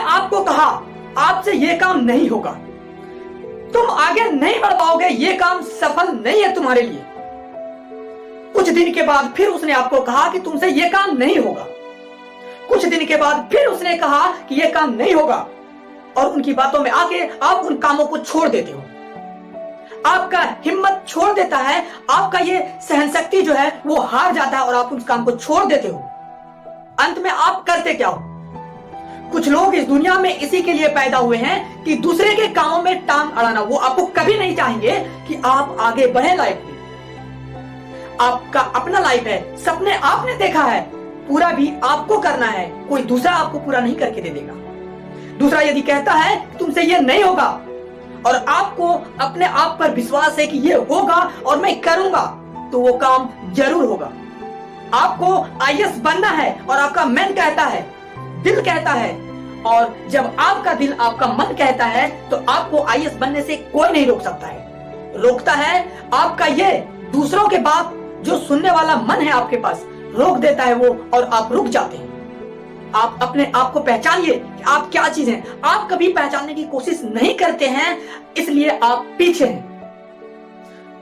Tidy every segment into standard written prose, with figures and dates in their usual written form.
आपको कहा आपसे ये काम नहीं होगा, तुम आगे नहीं बढ़ पाओगे, ये काम सफल नहीं है तुम्हारे लिए। कुछ दिन के बाद फिर उसने आपको कहा कि तुमसे ये काम नहीं होगा। कुछ दिन के बाद फिर उसने कहा कि ये काम नहीं होगा, और उनकी बातों में आके आप उन कामों को छोड़ देते हो। आपका हिम्मत छोड़ देता है, आपका ये सहन शक्ति जो है वो हार जाता है और आप उस काम को छोड़ देते हो। अंत में आप करते क्या हो? कुछ लोग इस दुनिया में इसी के लिए पैदा हुए हैं कि दूसरे के कामों में टांग अड़ाना। वो आपको कभी नहीं चाहेंगे कि आप आगे बढ़े लाइफ में। आपका अपना लाइफ है, सपने आपने देखा है, पूरा भी आपको करना है, कोई दूसरा आपको पूरा नहीं करके दे देगा। दूसरा यदि कहता है तुमसे ये नहीं होगा और आपको अपने आप पर विश्वास है कि ये होगा और मैं करूंगा, तो वो काम जरूर होगा। आपको आईएएस बनना है और आपका मन कहता है, दिल कहता है, और जब आपका दिल आपका मन कहता है तो आपको आईएएस बनने से कोई नहीं रोक सकता है। रोकता है आपका ये दूसरों के बात जो सुनने वाला मन है आपके पास, रोक देता है वो, और आप रुक जाते हैं। आप अपने आप को पहचानिए कि आप क्या चीज हैं। आप कभी पहचानने की कोशिश नहीं करते हैं, इसलिए आप पीछे हैं।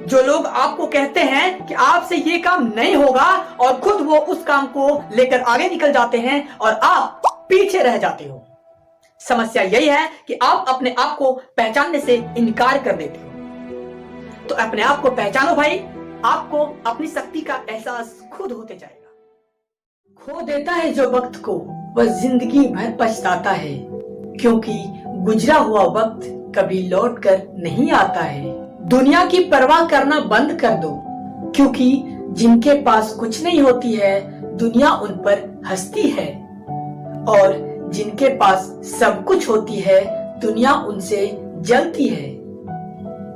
जो लोग आपको कहते हैं कि आपसे ये काम नहीं होगा और खुद वो उस काम को लेकर आगे निकल जाते हैं और आप पीछे रह जाते हो। समस्या यही है कि आप अपने आप को पहचानने से इनकार कर देते हो। तो अपने आप को पहचानो भाई, आपको अपनी शक्ति का एहसास खुद होते जाएगा। खो देता है जो वक्त को, वह जिंदगी भर पछताता है, क्योंकि गुजरा हुआ वक्त कभी लौट कर नहीं आता है। दुनिया की परवाह करना बंद कर दो, क्योंकि जिनके पास कुछ नहीं होती है दुनिया उन पर हंसती है, और जिनके पास सब कुछ होती है दुनिया उनसे जलती है।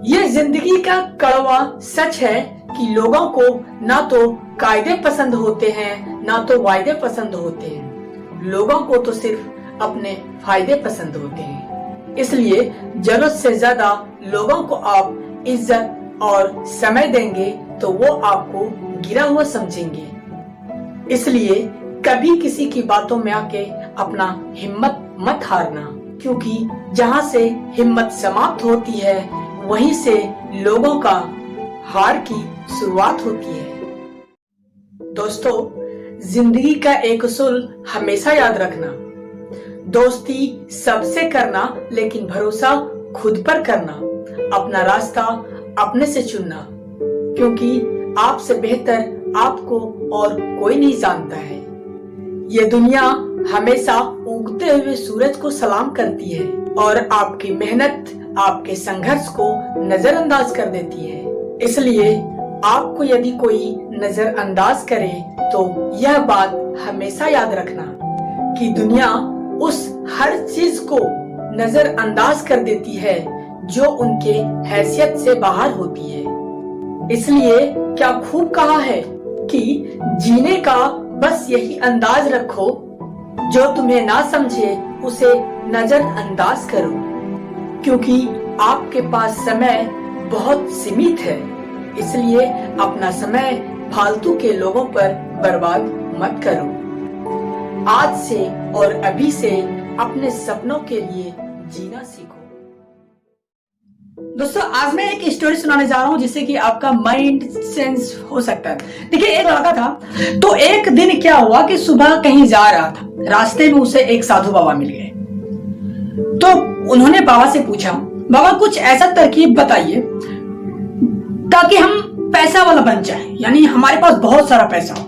ये जिंदगी का कड़वा सच है कि लोगों को ना तो कायदे पसंद होते हैं ना तो वायदे पसंद होते हैं। लोगों को तो सिर्फ अपने फायदे पसंद होते हैं। इसलिए जरूरत से ज्यादा लोगों को आप इज्जत और समय देंगे तो वो आपको गिरा हुआ समझेंगे। इसलिए कभी किसी की बातों में आके अपना हिम्मत मत हारना, क्योंकि जहाँ से हिम्मत समाप्त होती है वहीं से लोगों का हार की शुरुआत होती है। दोस्तों, जिंदगी का एक उसूल हमेशा याद रखना, दोस्ती सबसे करना लेकिन भरोसा खुद पर करना, अपना रास्ता अपने से चुनना, क्योंकि आपसे बेहतर आपको और कोई नहीं जानता है। ये दुनिया हमेशा उगते हुए सूरज को सलाम करती है और आपकी मेहनत आपके संघर्ष को नजरअंदाज कर देती है। इसलिए आपको यदि कोई नजरअंदाज करे तो यह बात हमेशा याद रखना कि दुनिया उस हर चीज को नजरअंदाज कर देती है जो उनके हैसियत से बाहर होती है। इसलिए क्या खूब कहा है कि जीने का बस यही अंदाज रखो, जो तुम्हें ना समझे उसे नजरअंदाज करो, क्योंकि आपके पास समय बहुत सीमित है। इसलिए अपना समय फालतू के लोगों पर बर्बाद मत करो। आज से और अभी से अपने सपनों के लिए जीना सीखो। दोस्तों, आज मैं एक स्टोरी सुनाने जा रहा हूँ जिससे कि आपका माइंड सेंस हो सकता है। देखिए, एक लड़का था, तो एक दिन क्या हुआ कि सुबह कहीं जा रहा था, रास्ते में उसे एक साधु बाबा मिल गए। तो उन्होंने बाबा से पूछा, बाबा कुछ ऐसा तरकीब बताइए ताकि हम पैसा वाला बन जाए, यानी हमारे पास बहुत सारा पैसा हो।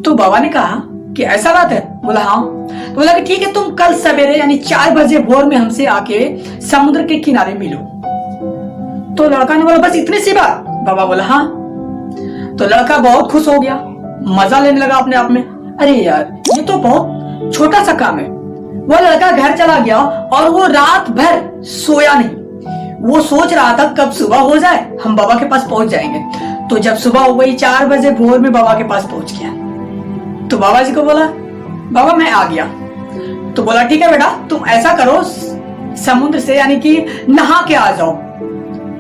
तो बाबा ने कहा कि ऐसा बात है? बोला हाँ। तो बोला कि ठीक है, तुम कल सवेरे यानी 4 बजे भोर में हमसे आके समुद्र के किनारे मिलो। तो लड़का ने बोला बस इतनी सी बात? बाबा बोला हाँ। तो लड़का बहुत खुश हो गया, मजा लेने लगा अपने आप में। अरे यार, ये तो बहुत छोटा सा काम है। वो लड़का घर चला गया और वो रात भर सोया नहीं। वो सोच रहा था कब सुबह हो जाए, हम बाबा के पास पहुंच जाएंगे। तो जब सुबह हो गई, 4 बजे भोर में बाबा के पास पहुंच गया। तो बाबा जी को बोला, बाबा मैं आ गया। तो बोला ठीक है बेटा, तुम ऐसा करो, समुद्र से यानी कि नहा के आ जाओ।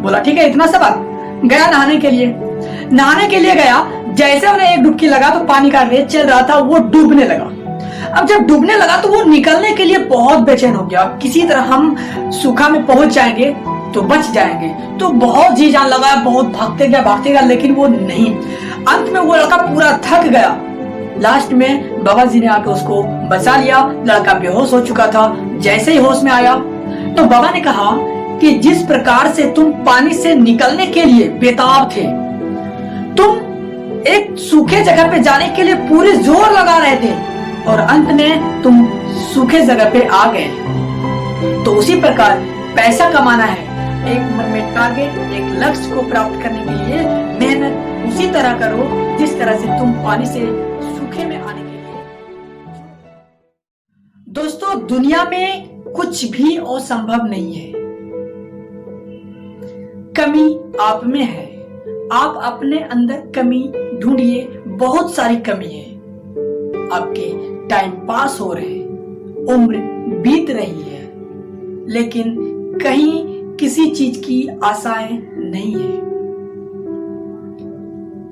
बोला ठीक है, इतना सा बात। गया नहाने के लिए गया। जैसे उन्हें एक डुबकी लगा तो पानी का रेत चल रहा था, वो डूबने लगा। अब जब डूबने लगा तो वो निकलने के लिए बहुत बेचैन हो गया, किसी तरह हम सूखा में पहुंच जाएंगे तो बच जाएंगे। तो बहुत जी जान लगाया, बहुत भागते गया, लेकिन वो नहीं। अंत में वो लड़का पूरा थक गया। लास्ट में बाबा जी ने आके उसको बचा लिया। लड़का बेहोश हो चुका था। जैसे ही होश में आया तो बाबा ने कहा कि जिस प्रकार से तुम पानी से निकलने के लिए बेताब थे, तुम एक सूखे जगह पे जाने के लिए पूरे जोर लगा रहे थे और अंत में तुम सूखे जगह पे आ गए। तो उसी प्रकार पैसा कमाना है, एक मन में टारगेट, एक लक्ष्य को प्राप्त करने के लिए मेहनत उसी तरह करो जिस तरह से तुम पानी से सूखे में आने के लिए। दोस्तों, दुनिया में कुछ भी असंभव नहीं है। कमी आप में है, आप अपने अंदर कमी ढूंढिए। बहुत सारी कमी है। आपके टाइम पास हो रहे हैं, उम्र बीत रही है, लेकिन कहीं किसी चीज की आशाएं नहीं है।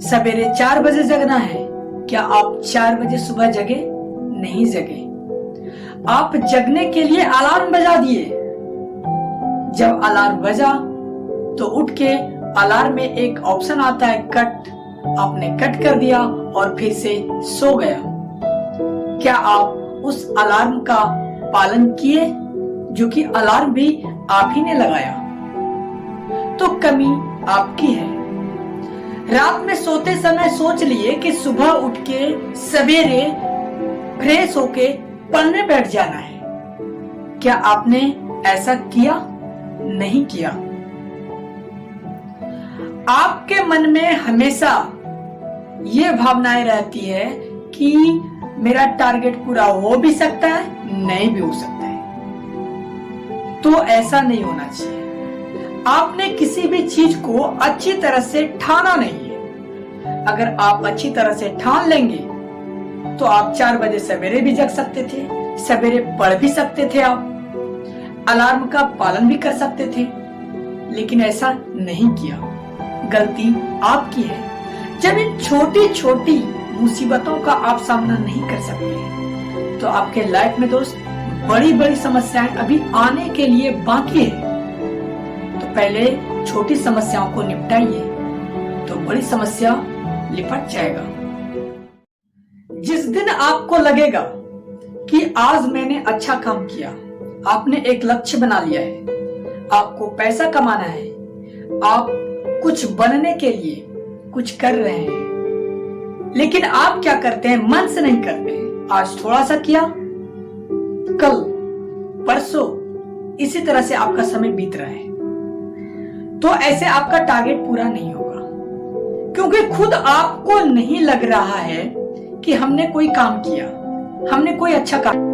सवेरे 4 बजे जगना है, क्या आप 4 बजे सुबह जगे? नहीं जगे। आप जगने के लिए अलार्म बजा दिए। जब अलार्म बजा तो उठ के अलार्म में एक ऑप्शन आता है कट, आपने कट कर दिया और फिर से सो गया। क्या आप उस अलार्म का पालन किए, जो कि अलार्म भी आप ही ने लगाया? तो कमी आपकी है। रात में सोते समय सोच लिए कि सुबह उठ के सवेरे फ्रेश होके पढ़ने बैठ जाना है। क्या आपने ऐसा किया? नहीं किया। आपके मन में हमेशा ये भावनाएं रहती है कि मेरा टारगेट पूरा हो भी सकता है, नहीं भी हो सकता है। तो ऐसा नहीं होना चाहिए। आपने किसी भी चीज को अच्छी तरह से ठाना नहीं है। अगर आप अच्छी तरह से ठान लेंगे तो आप 4 बजे सवेरे भी जग सकते थे, सवेरे पढ़ भी सकते थे, आप अलार्म का पालन भी कर सकते थे, लेकिन ऐसा नहीं किया। गलती आपकी है। जब इन छोटी छोटी मुसीबतों का आप सामना नहीं कर सकते तो आपके लाइफ में दोस्त बड़ी बड़ी समस्याएं अभी आने के लिए बाकी है। तो पहले छोटी समस्याओं को निपटाइए तो बड़ी समस्या लिपट जाएगा। जिस दिन आपको लगेगा कि आज मैंने अच्छा काम किया, आपने एक लक्ष्य बना लिया है, आपको पैसा कमाना है, आप कुछ बनने के लिए कुछ कर रहे हैं, लेकिन आप क्या करते हैं? मन से नहीं करते हैं। आज थोड़ा सा किया, कल परसों इसी तरह से आपका समय बीत रहा है। तो ऐसे आपका टारगेट पूरा नहीं होगा, क्योंकि खुद आपको नहीं लग रहा है कि हमने कोई काम किया, हमने कोई अच्छा काम।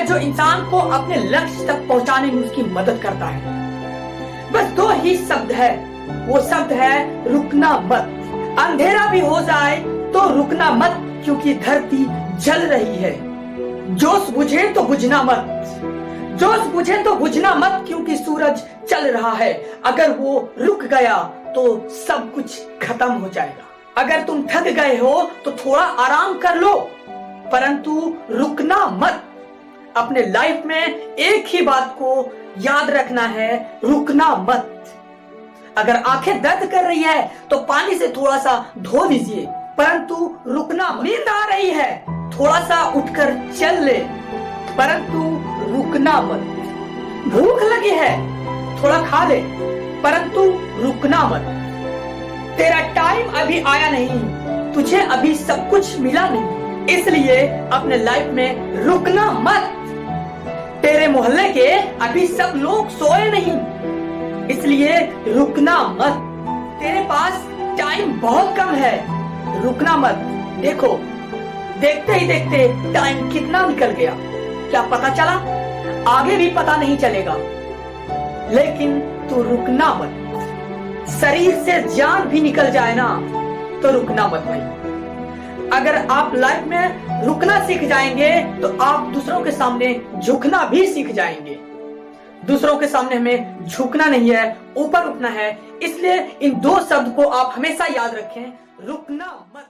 जो इंसान को अपने लक्ष्य तक पहुंचाने में उसकी मदद करता है। बस 2 ही शब्द है, वो शब्द है रुकना मत। अंधेरा भी हो जाए तो रुकना मत, क्योंकि धरती जल रही है। जोश बुझे तो बुझना मत, जोश बुझे तो बुझना मत, क्योंकि सूरज चल रहा है। अगर वो रुक गया तो सब कुछ खत्म हो जाएगा। अगर तुम थक गए हो तो थोड़ा आराम कर लो, परंतु रुकना मत। अपने लाइफ में एक ही बात को याद रखना है, रुकना मत। अगर आंखें दर्द कर रही है तो पानी से थोड़ा सा धो लीजिए, परंतु रुकना मत। नींद आ रही है, थोड़ा सा उठकर चल ले, परंतु रुकना मत। भूख लगी है, थोड़ा खा ले, परंतु रुकना मत। तेरा टाइम अभी आया नहीं, तुझे अभी सब कुछ मिला नहीं, इसलिए अपने लाइफ में रुकना मत। तेरे मोहल्ले के अभी सब लोग सोए नहीं, इसलिए रुकना मत। तेरे पास टाइम बहुत कम है, रुकना मत। देखो, देखते ही देखते टाइम कितना निकल गया, क्या पता चला? आगे भी पता नहीं चलेगा। लेकिन तू रुकना मत। शरीर से जान भी निकल जाए ना तो रुकना मत भाई। अगर आप लाइफ में रुकना सीख जाएंगे तो आप दूसरों के सामने झुकना भी सीख जाएंगे। दूसरों के सामने हमें झुकना नहीं है, ऊपर उठना है। इसलिए इन दो शब्द को आप हमेशा याद रखें, रुकना मत।